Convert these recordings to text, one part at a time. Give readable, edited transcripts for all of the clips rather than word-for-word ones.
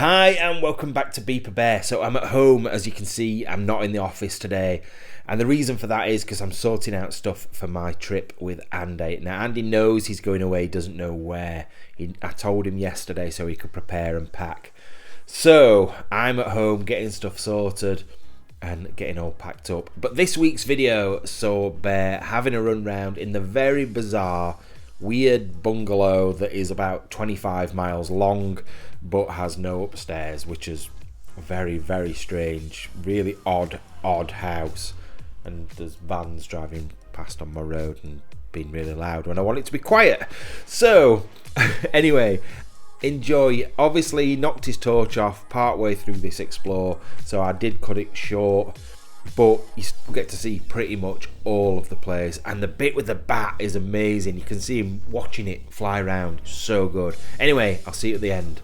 Hi and welcome back to Beeper Bear. So I'm at home, as you can see. I'm not in the office today, and the reason for that is because I'm sorting out stuff for my trip with Andy. Now Andy knows he's going away, doesn't know where. I told him yesterday so he could prepare and pack. So I'm at home getting stuff sorted and getting all packed up. But this week's video saw Bear having a run round in the very bizarre, weird bungalow that is about 25 miles long but has no upstairs, which is very, very strange. Really odd house. And there's vans driving past on my road and being really loud when I want it to be quiet. So anyway, enjoy. Obviously he knocked his torch off partway through this explore, so I did cut it short, but you still get to see pretty much all of the place, and the bit with the bat is amazing. You can see him watching it fly around. So good. Anyway, I'll see you at the end.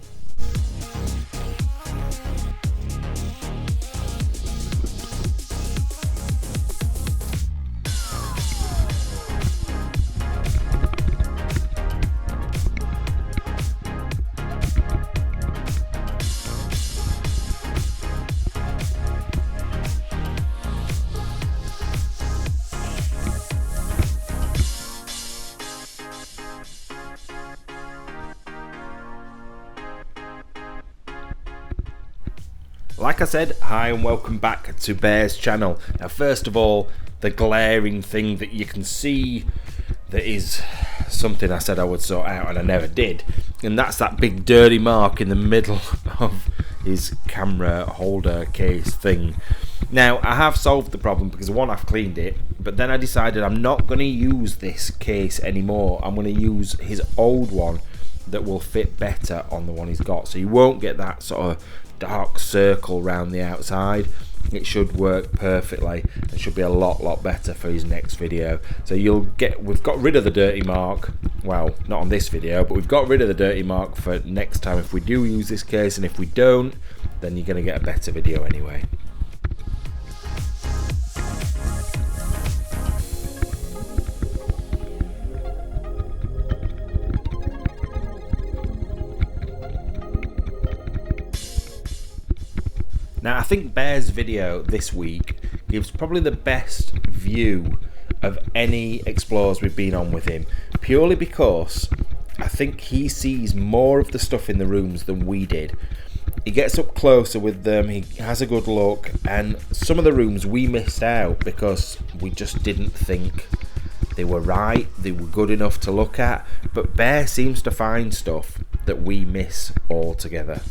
Like I said, hi and welcome back to Bear's channel. Now first of all, the glaring thing that you can see that is something I said I would sort out and I never did, and that's that big dirty mark in the middle of his camera holder case thing. Now I have solved the problem because one, I've cleaned it, but then I decided I'm not going to use this case anymore. I'm going to use his old one that will fit better on the one he's got, so you won't get that sort of dark circle around the outside. It should work perfectly and should be a lot better for his next video. So we've got rid of the dirty mark, well, not on this video, but we've got rid of the dirty mark for next time if we do use this case, and if we don't, then you're going to get a better video anyway. Now I think Bear's video this week gives probably the best view of any explores we've been on with him, purely because I think he sees more of the stuff in the rooms than we did. He gets up closer with them, he has a good look, and some of the rooms we missed out because we just didn't think they were right, they were good enough to look at, but Bear seems to find stuff that we miss altogether.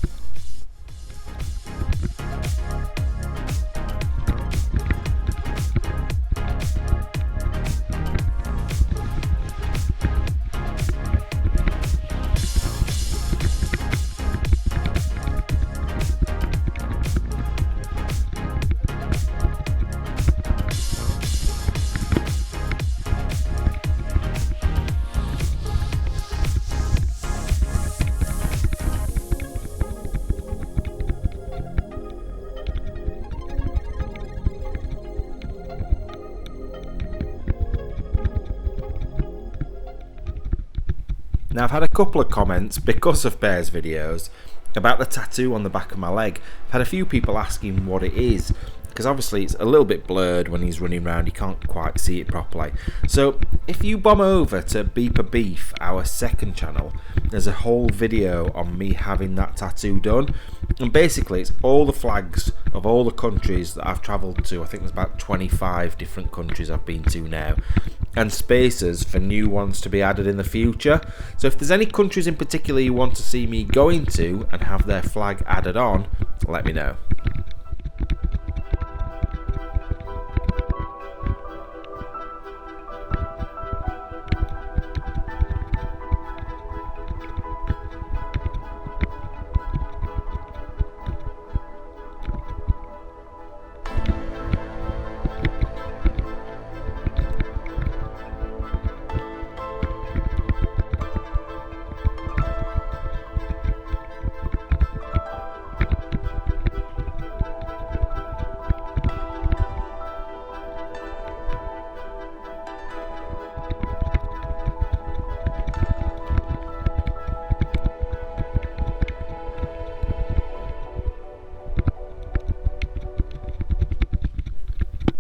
Now I've had a couple of comments because of Bear's videos about the tattoo on the back of my leg. I've had a few people asking what it is, because obviously it's a little bit blurred when he's running around, you can't quite see it properly. So if you bomb over to Beeper Beef, our second channel, there's a whole video on me having that tattoo done, and basically it's all the flags of all the countries that I've travelled to. I think there's about 25 different countries I've been to now, and spaces for new ones to be added in the future. So if there's any countries in particular you want to see me going to and have their flag added on, let me know.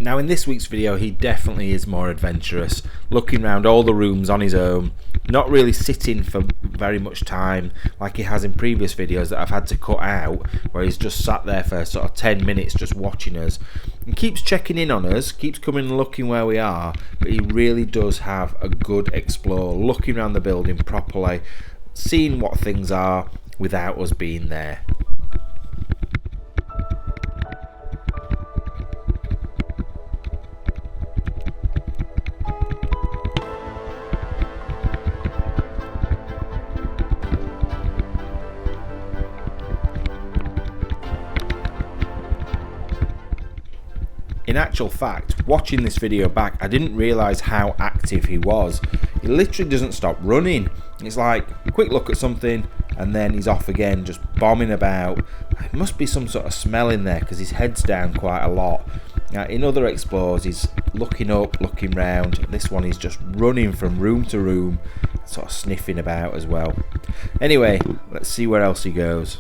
Now in this week's video he definitely is more adventurous, looking around all the rooms on his own, not really sitting for very much time like he has in previous videos that I've had to cut out, where he's just sat there for sort of 10 minutes just watching us, and keeps checking in on us, keeps coming and looking where we are, but he really does have a good explore, looking around the building properly, seeing what things are without us being there. In actual fact, watching this video back, I didn't realise how active he was. He literally doesn't stop running. It's like, quick look at something, and then he's off again, just bombing about. There must be some sort of smell in there, because his head's down quite a lot. In other explores, he's looking up, looking round. This one he's just running from room to room, sort of sniffing about as well. Anyway, let's see where else he goes.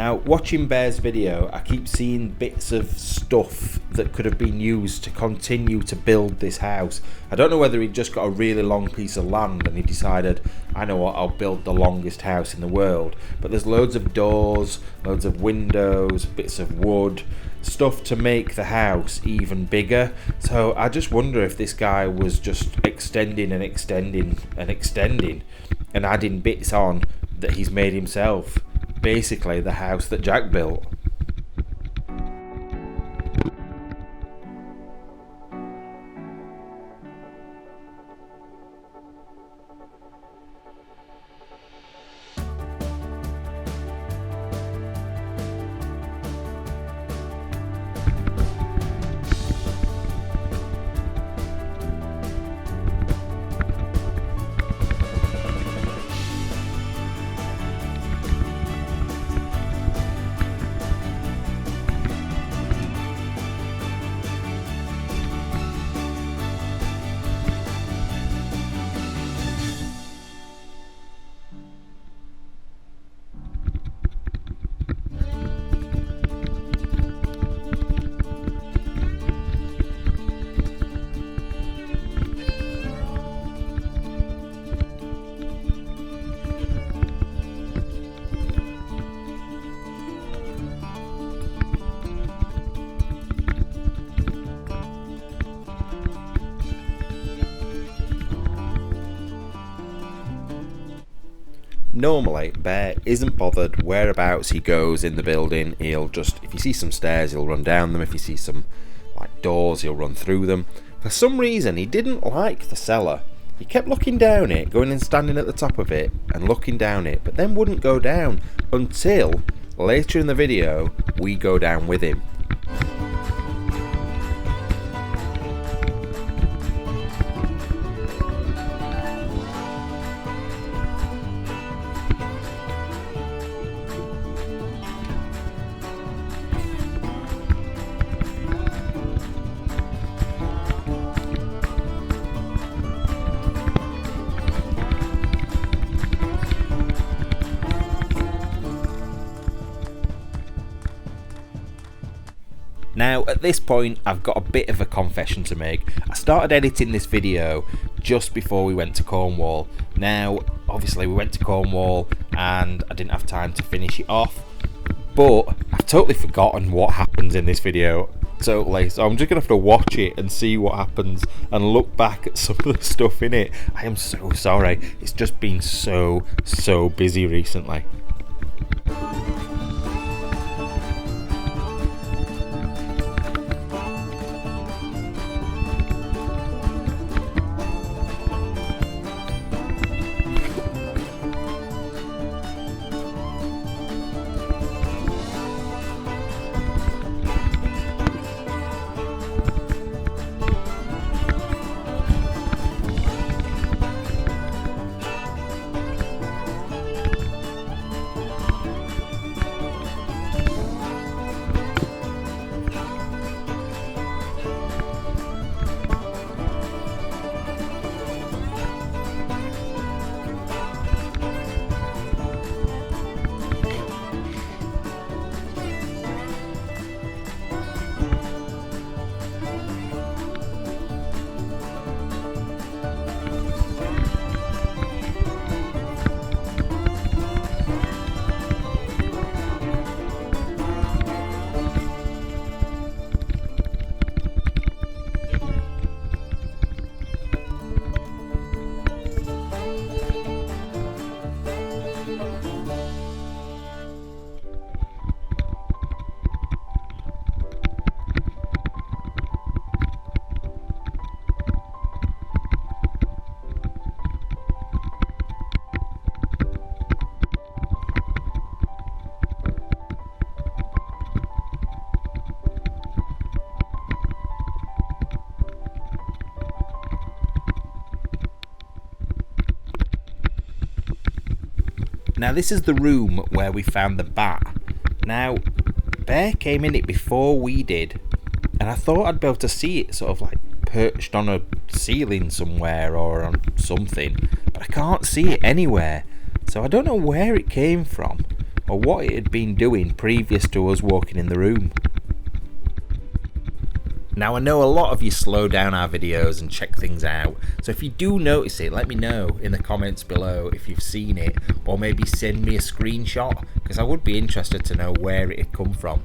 Now, watching Bear's video, I keep seeing bits of stuff that could have been used to continue to build this house. I don't know whether he'd just got a really long piece of land and he decided, I know what, I'll build the longest house in the world. But there's loads of doors, loads of windows, bits of wood, stuff to make the house even bigger. So I just wonder if this guy was just extending and extending and extending and adding bits on that he's made himself. Basically the house that Jack built. Normally, Bear isn't bothered whereabouts he goes in the building. He'll just, if he sees some stairs, he'll run down them. If he sees some doors, he'll run through them. For some reason, he didn't like the cellar. He kept looking down it, going and standing at the top of it and looking down it, but then wouldn't go down until later in the video, we go down with him. Now, at this point, I've got a bit of a confession to make. I started editing this video just before we went to Cornwall. Now, obviously, we went to Cornwall and I didn't have time to finish it off, but I've totally forgotten what happens in this video. Totally. So I'm just going to have to watch it and see what happens and look back at some of the stuff in it. I am so sorry. It's just been so busy recently. Now this is the room where we found the bat. Now, Bear came in it before we did, and I thought I'd be able to see it sort of like perched on a ceiling somewhere or on something, but I can't see it anywhere, so I don't know where it came from. or what it had been doing previous to us walking in the room. Now I know a lot of you slow down our videos and check things out, so if you do notice it, let me know in the comments below if you've seen it, or maybe send me a screenshot, because I would be interested to know where it had come from.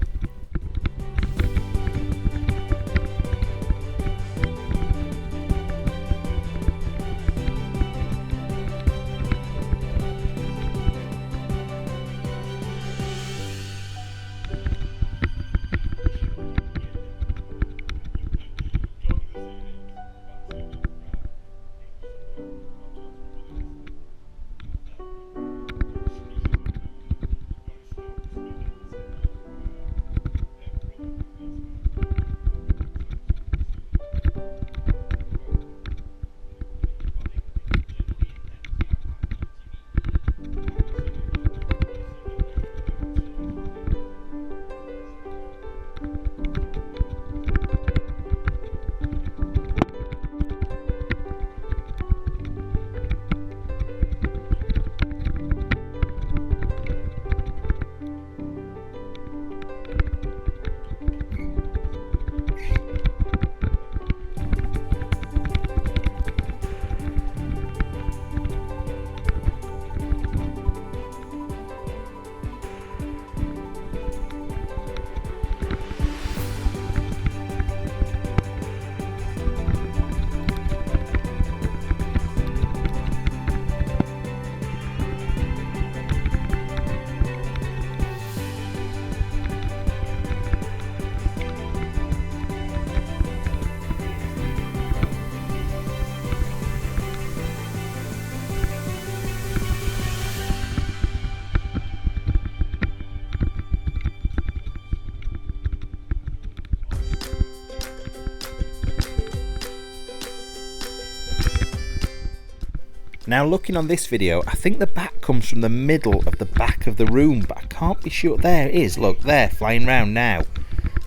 Now looking on this video, I think the bat comes from the middle of the back of the room, but I can't be sure. There it is, look, there, flying round now.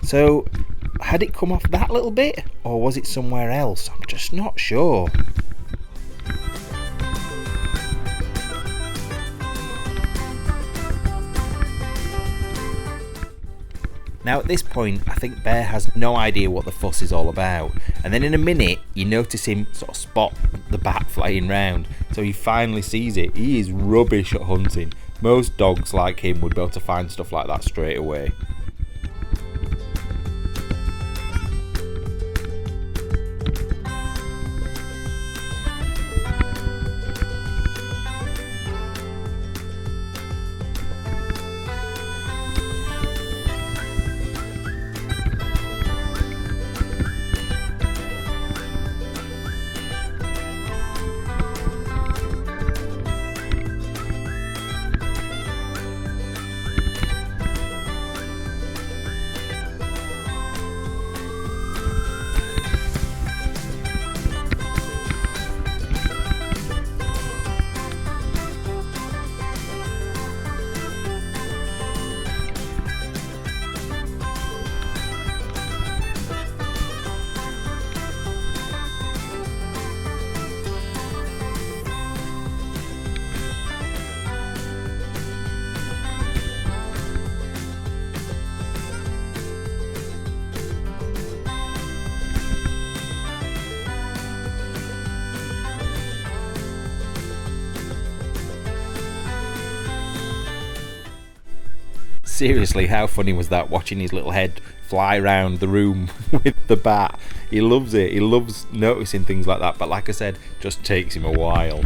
So, had it come off that little bit, or was it somewhere else? I'm just not sure. Now at this point, I think Bear has no idea what the fuss is all about, and then in a minute you notice him sort of spot the bat flying round, so he finally sees it. He is rubbish at hunting. Most dogs like him would be able to find stuff like that straight away. Seriously, how funny was that, watching his little head fly around the room with the bat? He loves it. He loves noticing things like that, but like I said, just takes him a while.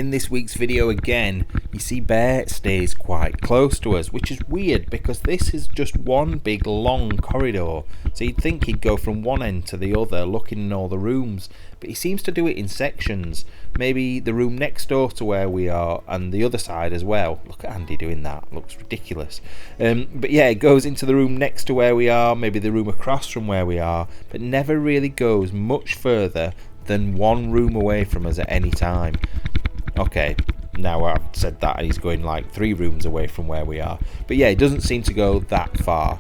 In this week's video again, you see Bear stays quite close to us, which is weird because this is just one big long corridor, so you'd think he'd go from one end to the other looking in all the rooms, but he seems to do it in sections. Maybe the room next door to where we are and the other side as well. Look at Andy doing that, looks ridiculous. But yeah, it goes into the room next to where we are, maybe the room across from where we are, but never really goes much further than one room away from us at any time. Okay, now I've said that and he's going like 3 rooms away from where we are. But yeah, it doesn't seem to go that far.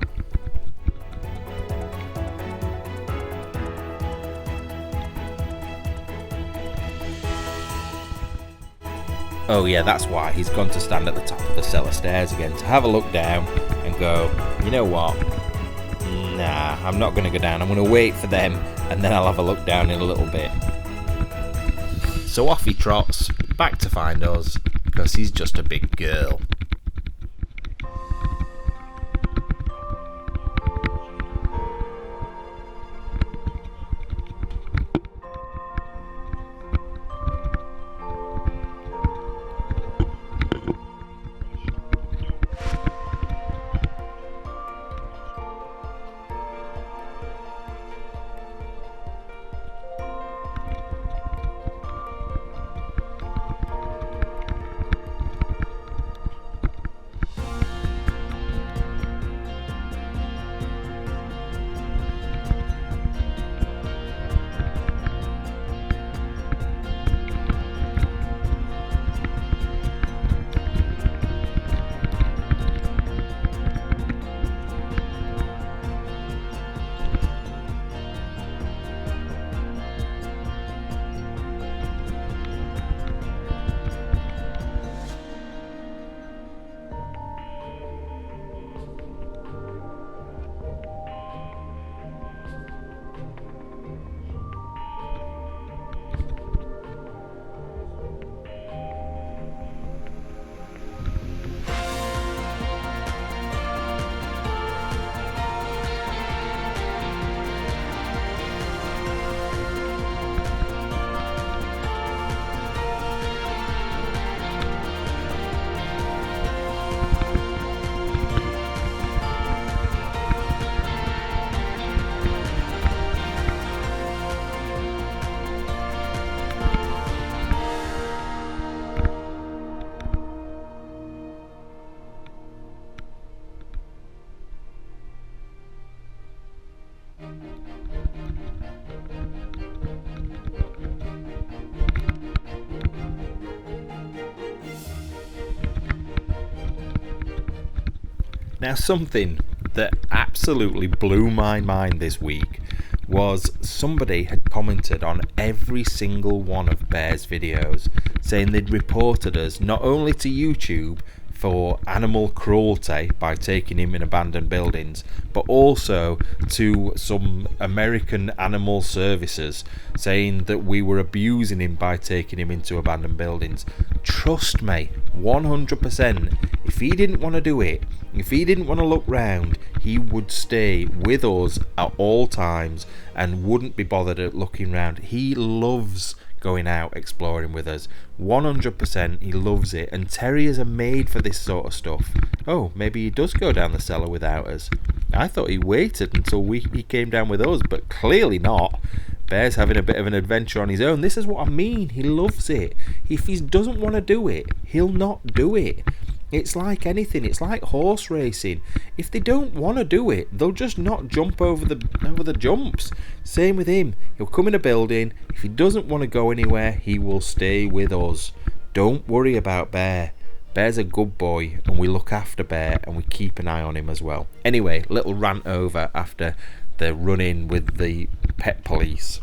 Oh yeah, that's why he's gone to stand at the top of the cellar stairs again to have a look down and go, you know what? Nah, I'm not going to go down. I'm going to wait for them and then I'll have a look down in a little bit. So off he trots, back to find us, because he's just a big girl. Now, something that absolutely blew my mind this week was somebody had commented on every single one of Bear's videos saying they'd reported us not only to YouTube for animal cruelty by taking him in abandoned buildings, but also to some American animal services saying that we were abusing him by taking him into abandoned buildings. Trust me, 100%, if he didn't want to do it, if he didn't want to look round, he would stay with us at all times and wouldn't be bothered at looking round. He loves going out exploring with us. 100% he loves it, and terriers are made for this sort of stuff. Oh, maybe he does go down the cellar without us. I thought he waited until he came down with us, but clearly not. Bear's having a bit of an adventure on his own. This is what I mean, he loves it. If he doesn't want to do it, he'll not do it. It's like anything, it's like horse racing. If they don't want to do it, they'll just not jump over the jumps. Same with him. He'll come in a building. If he doesn't want to go anywhere, he will stay with us. Don't worry about Bear. Bear's a good boy, and we look after Bear, and we keep an eye on him as well. Anyway, little rant over after the run-in with the pet police.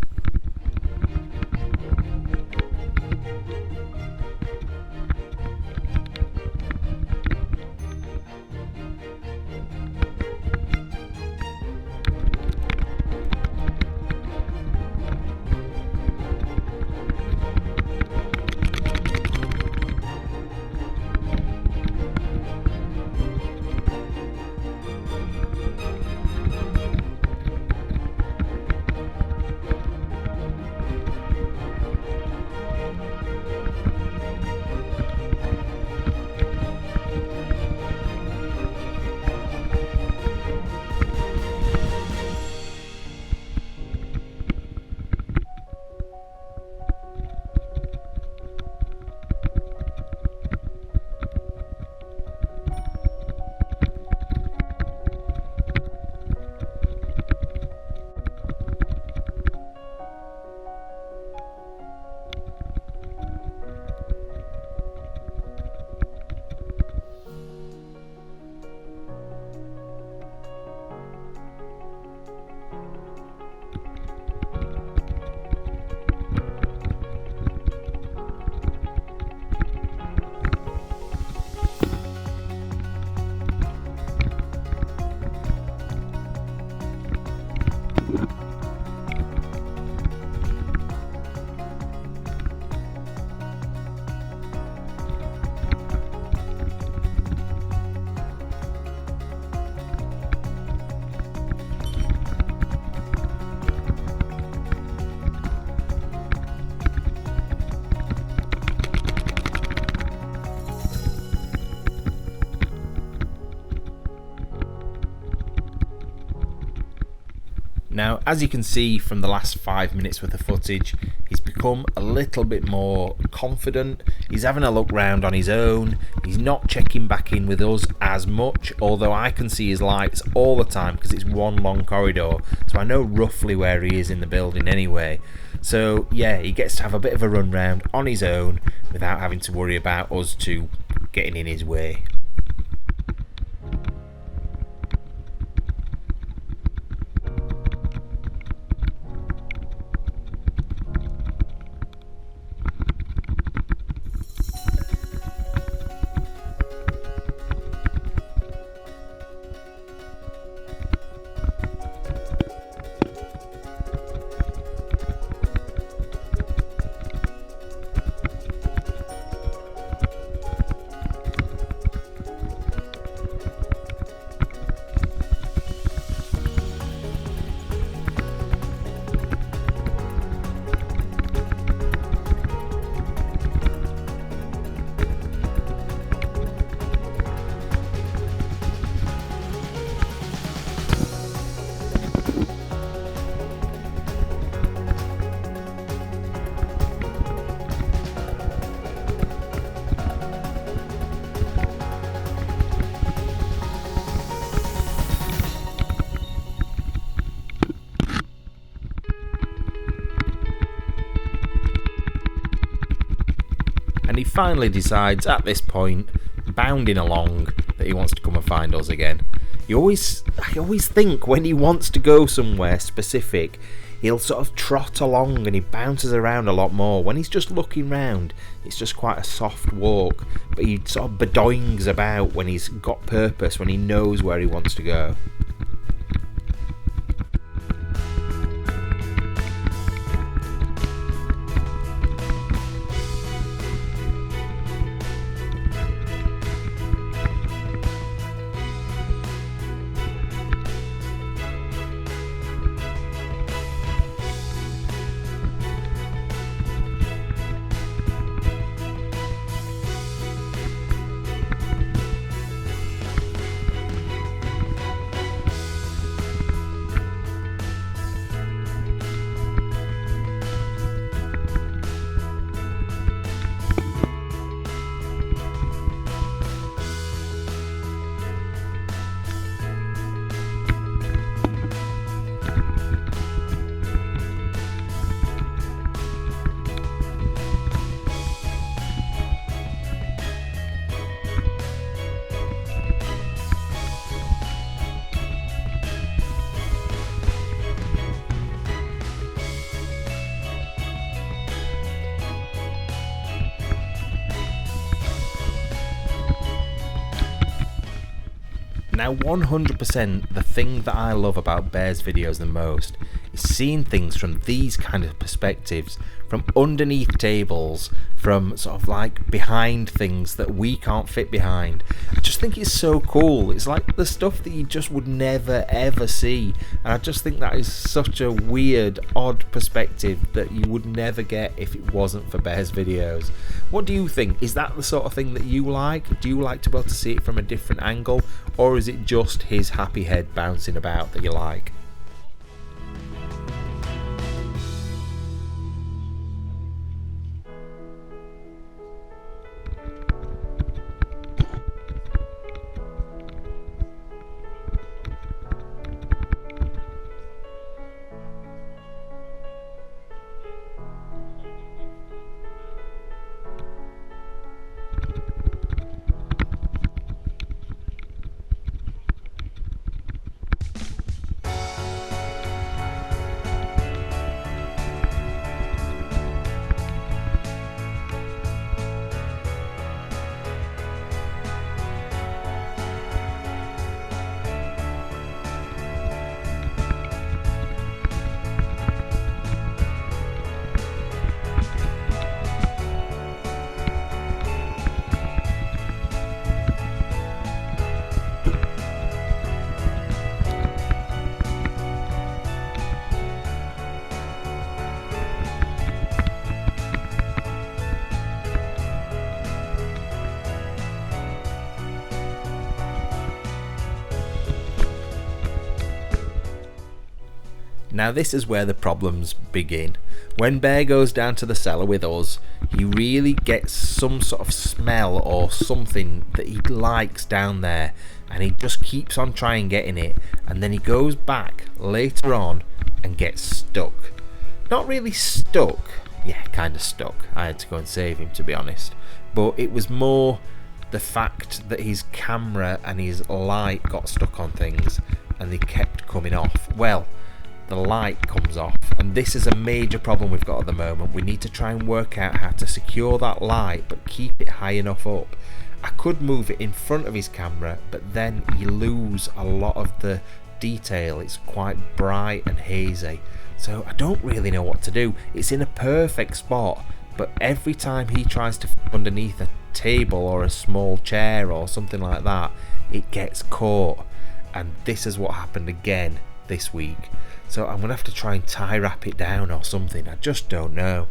Now, as you can see from the last 5 minutes worth of footage, he's become a little bit more confident. He's having a look round on his own. He's not checking back in with us as much, although I can see his lights all the time because it's one long corridor, so I know roughly where he is in the building anyway. So yeah, he gets to have a bit of a run round on his own without having to worry about us two getting in his way. And he finally decides at this point, bounding along, that he wants to come and find us again. I always think when he wants to go somewhere specific, he'll sort of trot along and he bounces around a lot more. When he's just looking round, it's just quite a soft walk, but he sort of bedoings about when he's got purpose, when he knows where he wants to go. Now 100% the thing that I love about Bear's videos the most is seeing things from these kind of perspectives, from underneath tables, from sort of like behind things that we can't fit behind. I just think it's so cool. It's like the stuff that you just would never ever see, and I just think that is such a weird, odd perspective that you would never get if it wasn't for Bear's videos. What do you think? Is that the sort of thing that you like? Do you like to be able to see it from a different angle, or is it just his happy head bouncing about that you like? Now this is where the problems begin. When Bear goes down to the cellar with us, he really gets some sort of smell or something that he likes down there, and he just keeps on trying getting it, and then he goes back later on and gets stuck. Not really stuck, yeah, kind of stuck. I had to go and save him, to be honest, but it was more the fact that his camera and his light got stuck on things and they kept coming off. Well, the light comes off, and this is a major problem we've got at the moment. We need to try and work out how to secure that light but keep it high enough up. I could move it in front of his camera, but then you lose a lot of the detail. It's quite bright and hazy, so I don't really know what to do. It's in a perfect spot, but every time he tries to fit underneath a table or a small chair or something like that, it gets caught, and this is what happened again this week. So I'm gonna have to try and tie wrap it down or something. I just don't know.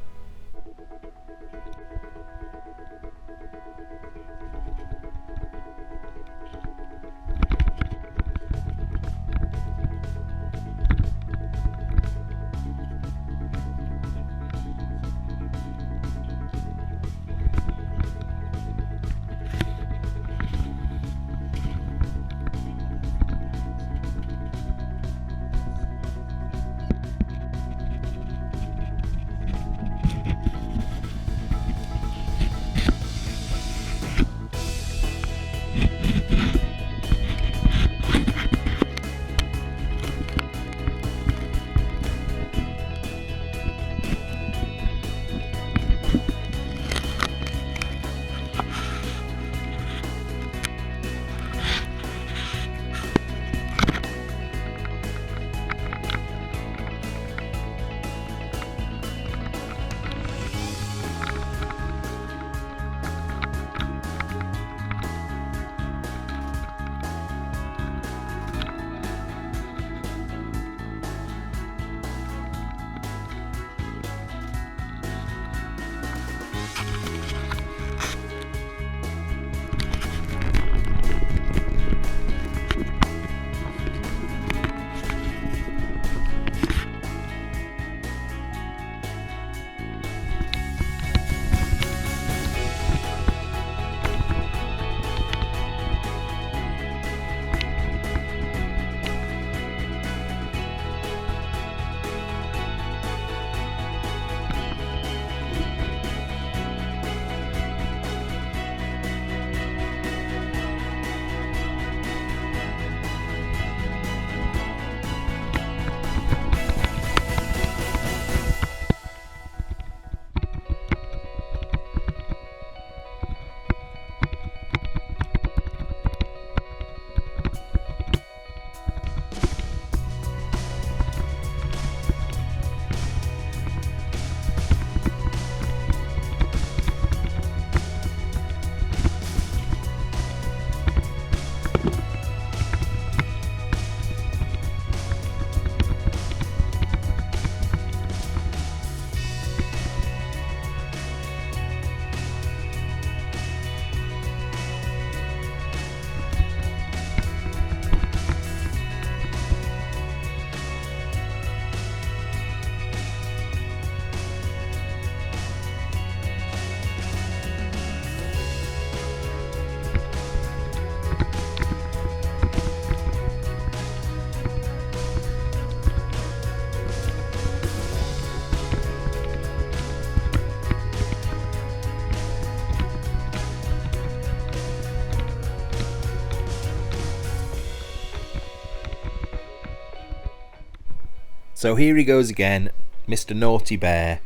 So here he goes again, Mr. Naughty Bear,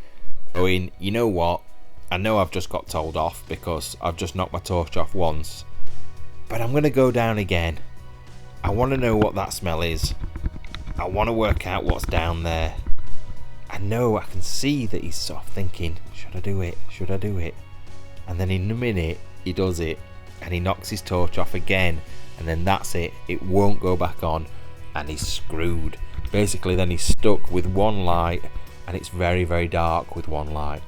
going, you know what, I know I've just got told off because I've just knocked my torch off once, but I'm going to go down again. I want to know what that smell is. I want to work out what's down there. I know, I can see that he's sort of thinking, should I do it? Should I do it? And then in a minute, he does it, and he knocks his torch off again, and then that's it. It won't go back on, and he's screwed. Basically, then he's stuck with one light, and it's very, very dark with one light.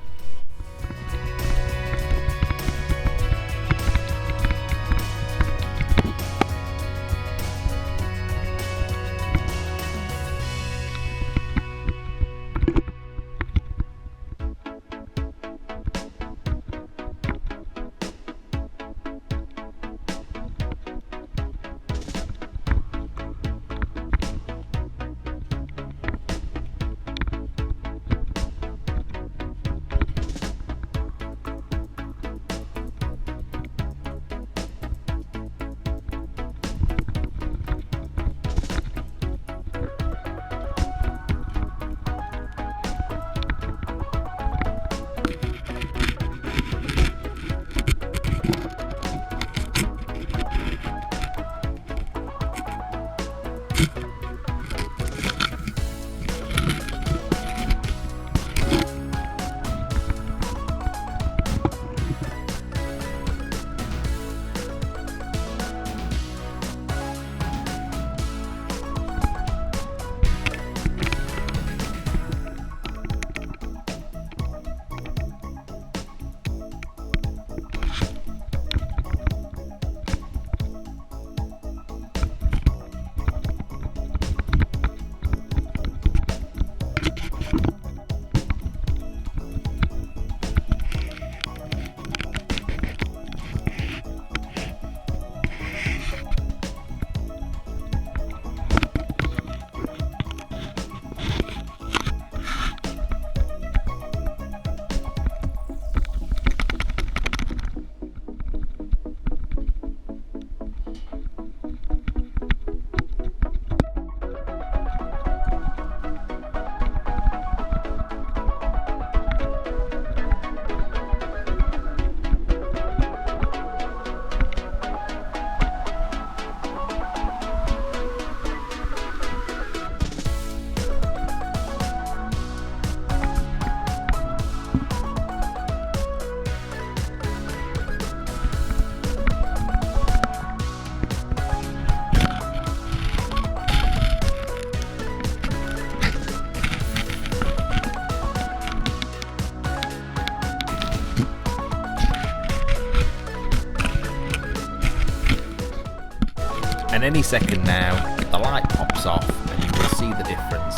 And any second now, the light pops off and you can see the difference.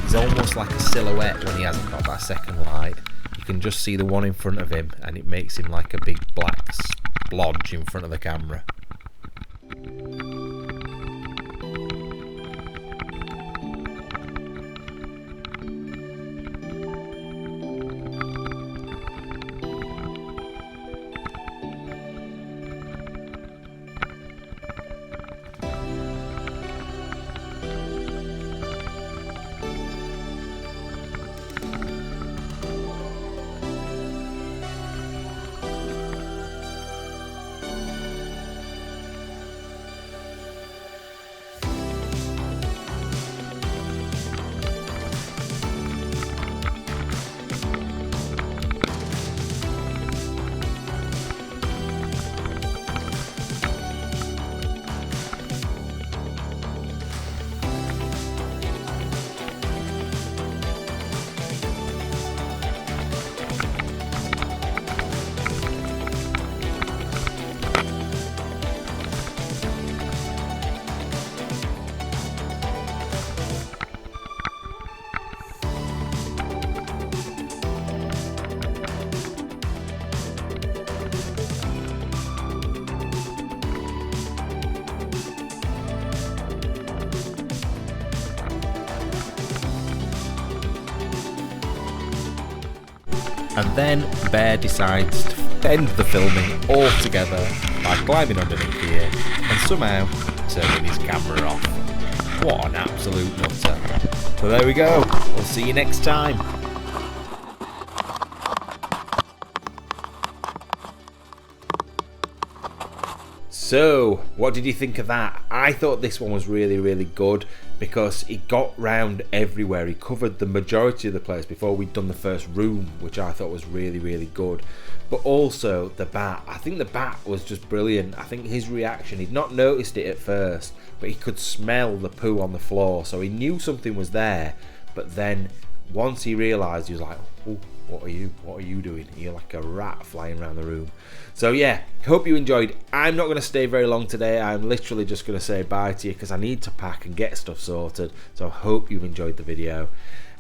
He's almost like a silhouette when he hasn't got that second light. You can just see the one in front of him and it makes him like a big black splodge in front of the camera. And then Bear decides to end the filming altogether by climbing underneath here and somehow turning his camera off. What an absolute nutter. So there we go, we'll see you next time. So, what did you think of that? I thought this one was really, really good because he got round everywhere. He covered the majority of the place before we'd done the first room, which I thought was really, really good. But also the bat. I think the bat was just brilliant. I think his reaction, he'd not noticed it at first, but he could smell the poo on the floor. So he knew something was there, but then once he realised, he was like, oh, what are you doing? You're like a rat flying around the room. So yeah, hope you enjoyed. I'm not going to stay very long today. I'm literally just going to say bye to you because I need to pack and get stuff sorted. So I hope you've enjoyed the video.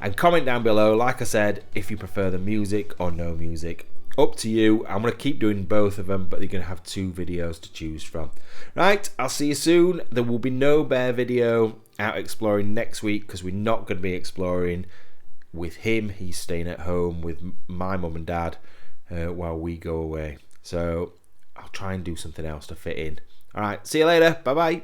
And comment down below, like I said, if you prefer the music or no music. Up to you. I'm going to keep doing both of them, but you're going to have 2 videos to choose from. Right, I'll see you soon. There will be no bear video out exploring next week because we're not going to be exploring with him. He's staying at home with my mum and dad while we go away. So I'll try and do something else to fit in. All right, see you later. Bye bye.